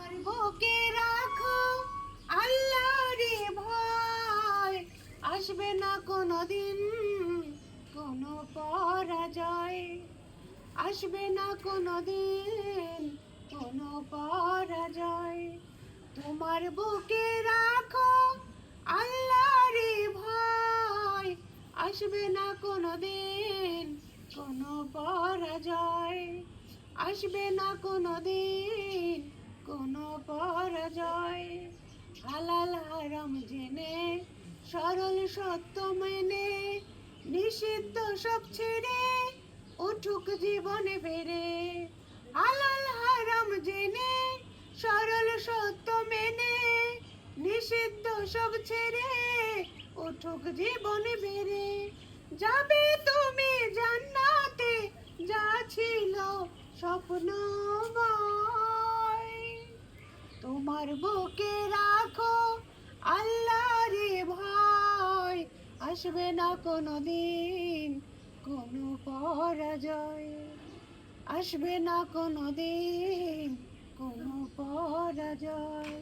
তোমার বুকে রাখো আল্লাহরে ভয়, আসবে না কোনোদিন কোনো পরাজয়, আসবে না কোনোদিন কোনো পরাজয়। তোমার বুকে রাখো আল্লাহরে ভয়, আসবে না কোনোদিন কোনো পরাজয়, আসবে না কোনোদিন কোনো পরাজয়। হালাল হারাম জেনে সরল সত্য মেনে নিষিদ্ধ সব ছেড়ে উঠুক জীবনে বেড়ে। হালাল হারাম জেনে সরল সত্য মেনে নিষিদ্ধ সব ছেড়ে উঠুক জীবনে বেড়ে। যাবে তুমি জান্নাতে যা ছিল স্বপ্নময়। তোমার বুকে রাখো আল্লাহরে ভয়, আসবে না কোনোদিন কোনো পরাজয়, আসবে না কোনোদিন কোনো পরাজয়।